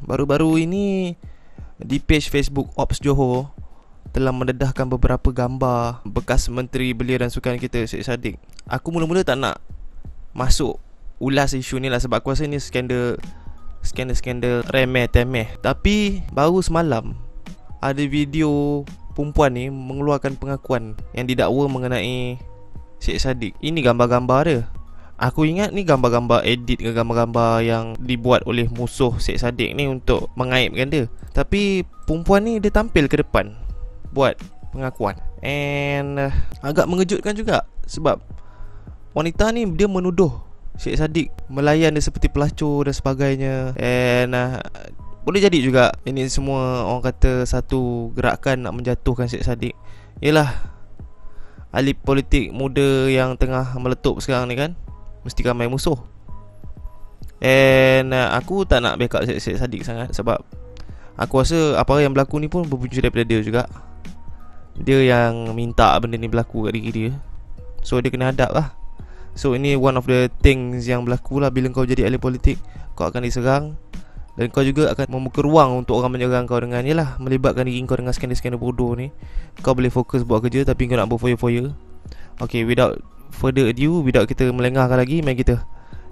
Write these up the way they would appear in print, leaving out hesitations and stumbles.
Baru-baru ini di page Facebook Ops Johor telah mendedahkan beberapa gambar bekas Menteri Belia dan Sukan kita, Syed Saddiq. Aku mula-mula tak nak masuk ulas isu ni lah, sebab aku rasa ni skandal remeh temeh. Tapi baru semalam ada video perempuan ni mengeluarkan pengakuan yang didakwa mengenai Syed Saddiq. Ini gambar-gambar dia. Aku ingat ni gambar-gambar edit ke gambar-gambar yang dibuat oleh musuh Syed Saddiq ni untuk mengaibkan dia. Tapi perempuan ni dia tampil ke depan buat pengakuan. And agak mengejutkan juga, sebab wanita ni dia menuduh Syed Saddiq melayan dia seperti pelacur dan sebagainya. And boleh jadi juga ini semua orang kata satu gerakan nak menjatuhkan Syed Saddiq. Yelah, ahli politik muda yang tengah meletup sekarang ni kan, mesti ramai musuh. And aku tak nak backup Syed Saddiq sangat, sebab aku rasa apa yang berlaku ni pun berpunca daripada dia juga. Dia yang minta benda ni berlaku kat diri dia, so dia kena hadap lah. So ini one of the things yang berlaku lah. Bila kau jadi ahli politik, kau akan diserang, dan kau juga akan membuka ruang untuk orang menyerang kau dengan yelah, melibatkan diri kau dengan skandal-skandal bodoh ni. Kau boleh fokus buat kerja, tapi kau nak berfoya-foya. Okay, without further ado, without kita melengahkan lagi, mari kita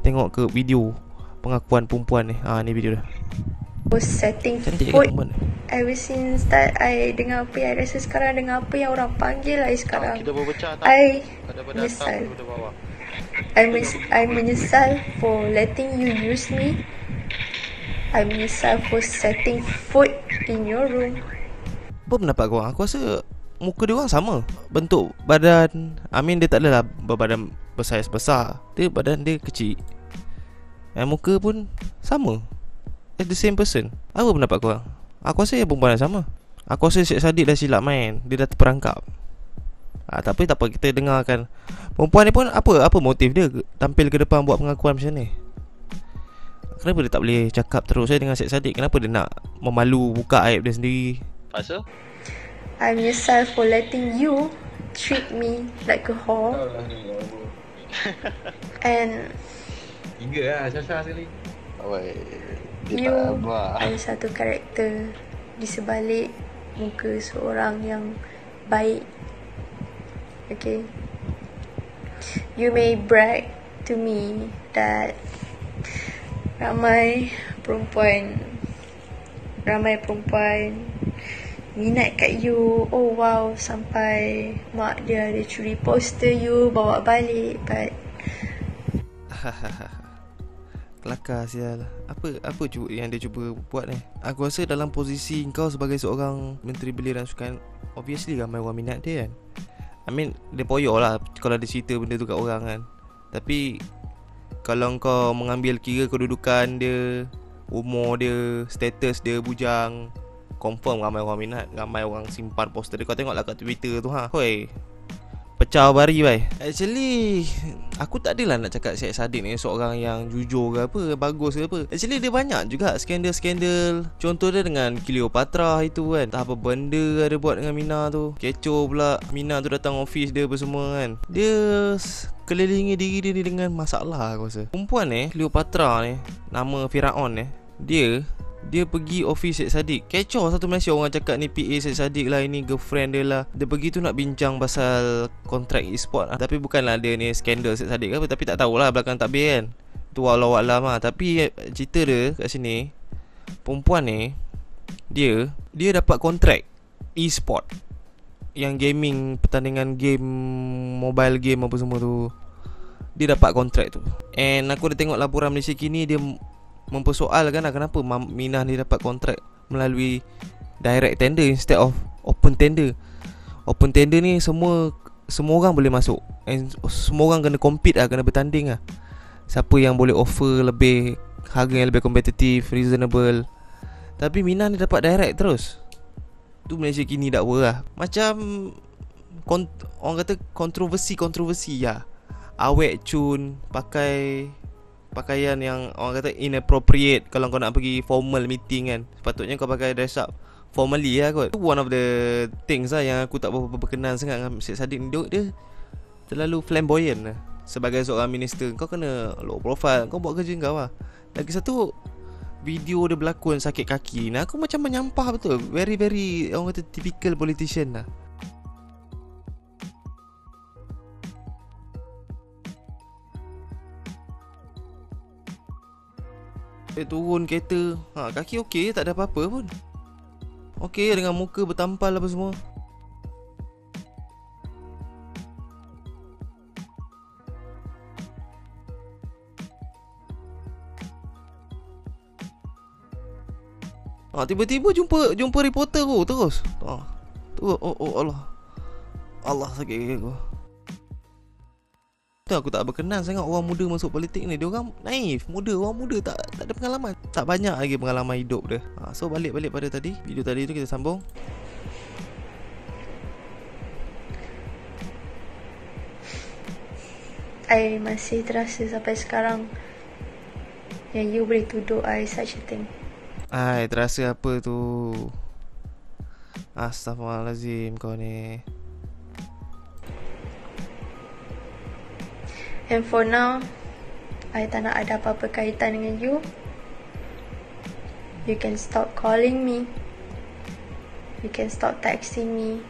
tengok ke video pengakuan perempuan ni. Ni video dia. Setting food ever since that I dengar apa yang I rasa sekarang, dengar apa yang orang panggil I sekarang, Kita berpecah tak? I Ada menyesal. pada bawah. I menyesal for letting you use me. I menyesal for setting food in your room. Apa pendapat korang? Aku rasa muka dia orang sama. Bentuk badan, I mean dia tak adalah berbadan besar. Dia badan dia kecil, dan muka pun sama. It's the same person. Apa pendapat korang? Aku rasa perempuan yang sama. Aku rasa Syed Saddiq dah silap main. Dia dah terperangkap. Tak apa, kita dengarkan perempuan ni pun apa motif dia tampil ke depan buat pengakuan macam ni. Kenapa dia tak boleh cakap terus saya dengan Syed Saddiq? Kenapa dia nak memalu buka aib dia sendiri? Pasal? I menyesal for letting you treat me like a whore. And Tiga lah Syasha sekali. Awai, dia you tak abah. ada satu karakter di sebalik muka seorang yang baik. Okay, you may brag to me that ramai perempuan minat kat you. Oh wow, sampai mak dia ada curi poster you bawa balik. But Kelakar sial. Apa yang dia cuba buat ni? Aku rasa dalam posisi kau sebagai seorang Menteri Belia dan Sukan, obviously ramai orang minat dia kan. I mean, dia poyok lah kalau dia cerita benda tu kat orang kan. Tapi kalau kau mengambil kira kedudukan dia, umur dia, status dia bujang, confirm ramai orang minat, ramai orang simpan poster dia. Kau tengoklah kat Twitter tu Hoi, pecah bari bai. Actually aku tak adalah nak cakap Syed Saddiq ni seorang yang jujur ke apa, bagus ke apa. Actually dia banyak juga skandal. Contoh dia dengan Cleopatra itu kan, tak apa benda ada buat dengan Mina tu. Kecoh pula Mina tu datang office dia apa semua kan. Dia kelilingi diri dia dengan masalah aku rasa. Perempuan ni Cleopatra ni, nama Firaun ni, dia pergi office Syed Saddiq. Kecoh satu Malaysia orang cakap ni PA Syed Saddiq lah, ini girlfriend dia lah. Dia pergi tu nak bincang pasal kontrak e-sport lah. Tapi bukanlah dia ni skandal Syed Saddiq ke apa, tapi tak tahulah belakang takbir kan. Tu walau-walam lah. Tapi cerita dia kat sini, perempuan ni Dia dapat kontrak e-sport, yang gaming, pertandingan game, mobile game apa semua tu. Dia dapat kontrak tu. And aku dah tengok laporan Malaysia kini, dia mempersoalkan kenapa Minah ni dapat kontrak melalui direct tender instead of open tender. Open tender ni semua orang boleh masuk, and semua orang kena compete lah, kena bertanding lah. Siapa yang boleh offer lebih, harga yang lebih kompetitif, reasonable. Tapi Minah ni dapat direct terus. Tu Malaysia kini dakwa lah. Macam orang kata kontroversi lah. Awek cun, pakaian yang orang kata inappropriate. Kalau kau nak pergi formal meeting kan, sepatutnya kau pakai dress up formally lah kot. One of the things lah yang aku tak berapa berkenan sangat dengan Syed Saddiq ni. Dia terlalu flamboyant lah. Sebagai seorang minister, kau kena low profile, kau buat kerja kau lah. Lagi satu, video dia berlakon sakit kaki. Nah, aku macam menyampah betul. Very orang kata typical politician lah. Dia turun kereta, kaki okey, tak ada apa-apa pun. Okey dengan muka bertampal apa semua. Tiba-tiba jumpa reporter tu terus. Allah sakit kaki aku. Tu aku tak berkenan sangat orang muda masuk politik ni. Dia orang naif, orang muda tak ada pengalaman. Tak banyak lagi pengalaman hidup dia. So balik pada tadi, video tadi tu kita sambung. I masih terasa sampai sekarang yang you boleh tuduh I such a thing. Terasa apa tu? Astaghfirullahalazim kau ni. And for now, I tak nak ada apa-apa kaitan dengan you. You can stop calling me. You can stop texting me.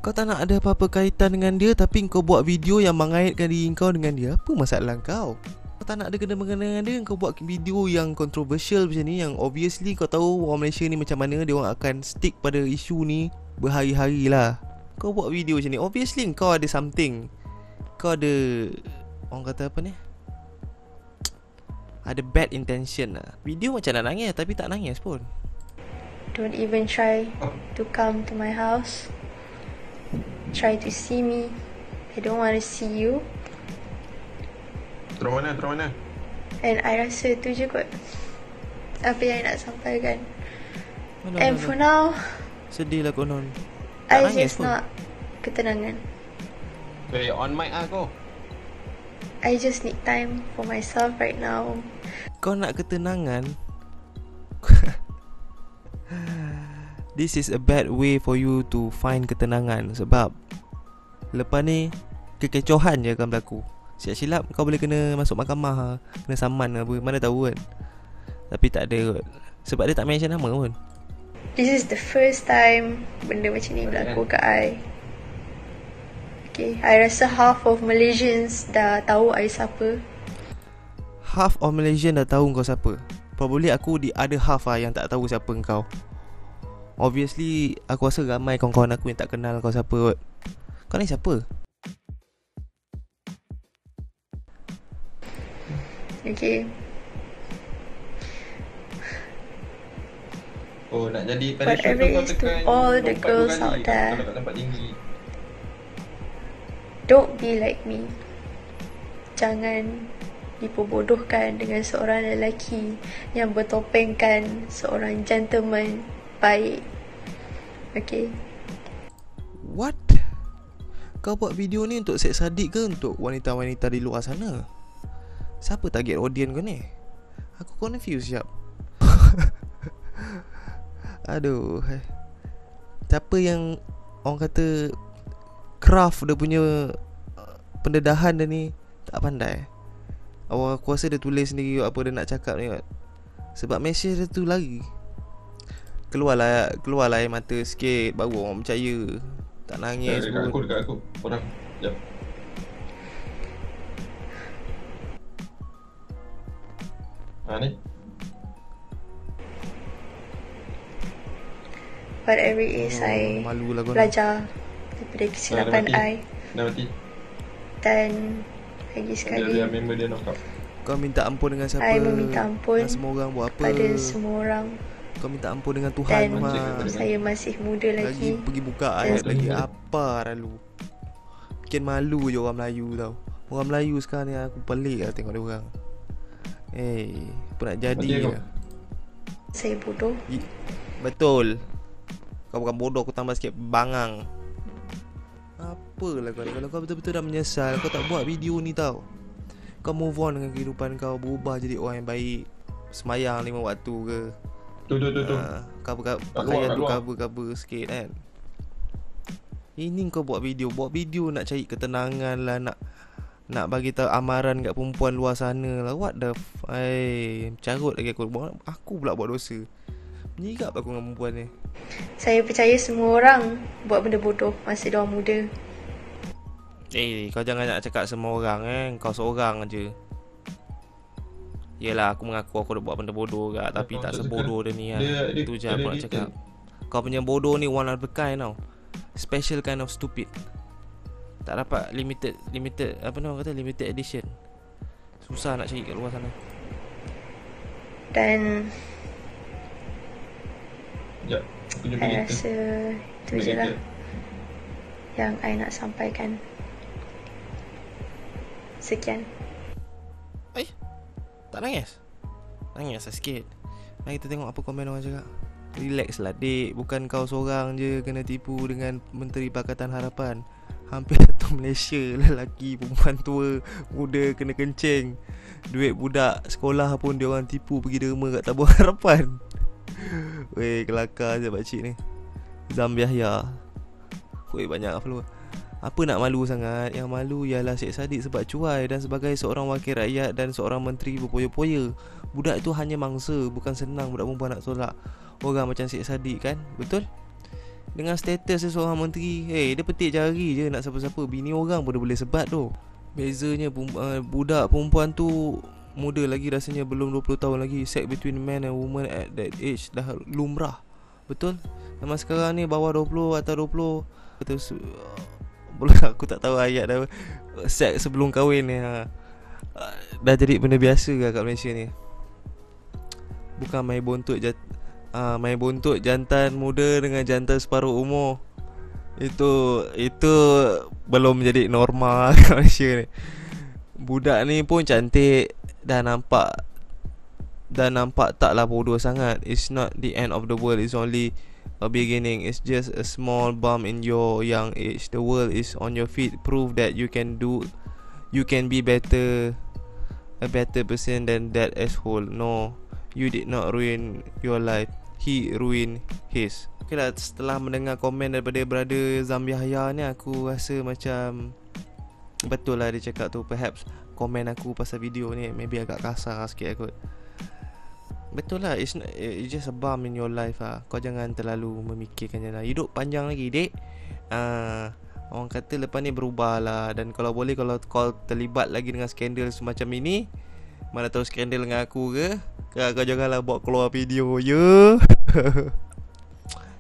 Kau tak nak ada apa-apa kaitan dengan dia, tapi kau buat video yang mengaitkan diri kau dengan dia. Apa masalah kau? Kau tak nak ada kena-mengena dengan dia, kau buat video yang controversial macam ni, yang obviously kau tahu orang Malaysia ni macam mana, dia orang akan stick pada isu ni berhari-hari lah. Kau buat video macam ni, obviously kau ada something. Kau ada, orang kata apa ni, ada bad intention lah. Video macam nak nangis tapi tak nangis pun. Don't even try to come to my house. Try to see me. I don't want to see you. Terus mana? And I rasa tu je kot apa yang I nak sampaikan. And for now, sedih lah konon. I just nak ketenangan. On mic lah kau. I just need time for myself right now. Kau nak ketenangan? This is a bad way for you to find ketenangan. Sebab lepas ni kekecohan je akan berlaku. Silap-silap kau boleh kena masuk mahkamah, kena saman apa, mana tahu kan. Tapi tak ada kot. Sebab dia tak mention nama pun. This is the first time benda macam ni berlaku kat I. Okay, I rasa half of Malaysians dah tahu I siapa. Half of Malaysian dah tahu kau siapa. Probably aku di other half yang tak tahu siapa kau. Obviously aku rasa ramai kawan-kawan aku yang tak kenal kau siapa kot. Kau ni siapa? Okay. Nak jadi whatever it is to all the girls out there, don't be like me. Jangan diperbodohkan dengan seorang lelaki yang bertopengkan seorang gentleman baik. Okay. What? Kau buat video ni untuk seks sadik ke untuk wanita-wanita di luar sana? Siapa target audience kau ni? Aku confused siap. Aduh. Siapa yang orang kata craft dia punya pendedahan dia ni tak pandai. Aku rasa dia tulis sendiri apa dia nak cakap ni kot. Sebab mesej dia tu lagi Keluarlah air mata sikit baru orang percaya. Tak nangis pun. Dekat aku. Orang. Jap. Ni. Whatever it is, I belajar daripada kesilapan I. Dah mati. Dan lagi sekali, dia member dia knock out. Kau minta ampun dengan siapa? I meminta ampun dengan semua orang buat apa? pada semua orang. Kau minta ampun dengan Tuhan. Dan saya masih muda lagi pergi buka ayat lagi apa lalu. Bikin malu je orang Melayu tau. Orang Melayu sekarang ni aku pelik lah tengok dia orang. Apa nak jadi ke? Saya bodoh. Betul. Kau bukan bodoh, aku tambah sikit bangang. Apalah kau ni? Kalau kau betul-betul dah menyesal, kau tak buat video ni tau. Kau move on dengan kehidupan kau, berubah jadi orang yang baik. Semayang 5 waktu ke. Tu. Pakaian tu cover sikit kan. Ini kau buat video nak cari ketenangan lah, nak bagi tahu amaran kat perempuan luar sana lah. What the carut lagi aku pula buat dosa. Menyirap aku dengan perempuan ni. Saya percaya semua orang buat benda bodoh masa diorang muda. Kau jangan nak cakap semua orang kau seorang je. Yelah, aku mengaku aku dah buat benda bodoh kat, tapi tak sebodoh dia ni lah. Itu je aku nak cakap. Kau punya bodoh ni one of a kind tau. Special kind of stupid. Tak dapat limited apa nama kata, limited edition. Susah nak cari kat luar sana. Dan Sekejap, aku jumpa I kita. rasa itu je lah yang I nak sampaikan. Sekian. Tak nangis? Nangis lah sikit. Mari kita tengok apa komen orang cakap. Relax lah dik, bukan kau seorang je kena tipu dengan Menteri Pakatan Harapan. Hampir satu Malaysia, lelaki, perempuan tua, muda kena kencing. Duit budak sekolah pun dia orang tipu pergi derma kat Tabung Harapan. Weh, kelakar je pakcik ni. Zam Yahya. Weh, banyak follower. Apa nak malu sangat? Yang malu ialah Syed Saddiq sebab cuai dan sebagai seorang wakil rakyat dan seorang menteri berpoya-poya. Budak itu hanya mangsa, bukan senang budak perempuan nak tolak orang macam Syed Saddiq kan? Betul? Dengan status dia seorang menteri, dia petik jari je nak siapa-siapa. Bini orang pun dia boleh sebat tu. Bezanya budak perempuan tu muda lagi, rasanya belum 20 tahun lagi. Sex between man and woman at that age dah lumrah. Betul? Zaman sekarang ni bawah 20 atau 20 betul. Aku tak tahu ayat dah. Seks sebelum kahwin ni dah jadi benda biasa ke kat Malaysia ni. Bukan main bontot jantan muda dengan jantan separuh umur. Itu belum jadi normal kat Malaysia ni. Budak ni pun cantik dan nampak taklah bodoh sangat. It's not the end of the world, it's only a beginning. It's just a small bump in your young age. The world is on your feet. Prove that you can be a better person than that asshole. No, you did not ruin your life, he ruined his. Okay lah, setelah mendengar komen daripada brother Zam Yahya ni, aku rasa macam betul lah dia cakap tu. Perhaps komen aku pasal video ni maybe agak kasar sikit aku. Betul lah, it's just a bump in your life lah. Kau jangan terlalu memikirkan je lah. Hidup panjang lagi dek. Orang kata lepas ni berubah lah. Dan kalau boleh, kalau kau terlibat lagi dengan skandal semacam ini, mana tahu skandal dengan aku ke, kau janganlah buat keluar video ya.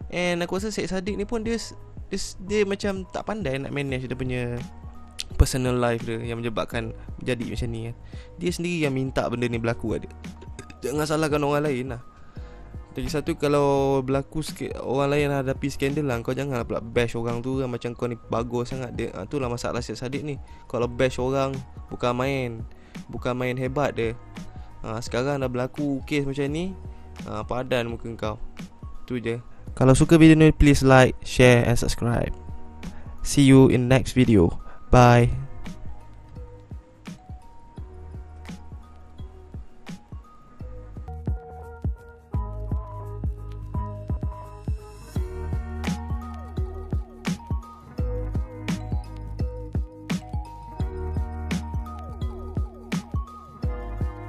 And aku rasa Syed Saddiq ni pun dia macam tak pandai nak manage dia punya personal life dia, yang menyebabkan jadi macam ni kan. Dia sendiri yang minta benda ni berlaku kat dia. Jangan salahkan orang lain lah. Lagi satu, kalau berlaku orang lain hadapi skandal lah, kau jangan pula bash orang tu kan, macam kau ni bagus sangat dia. Itulah masalah Syed Saddiq ni. Kalau bash orang bukan main hebat dia. Sekarang dah berlaku kes macam ni, padan muka kau. Tu je. Kalau suka video ni, please like, share and subscribe. See you in next video. Bye.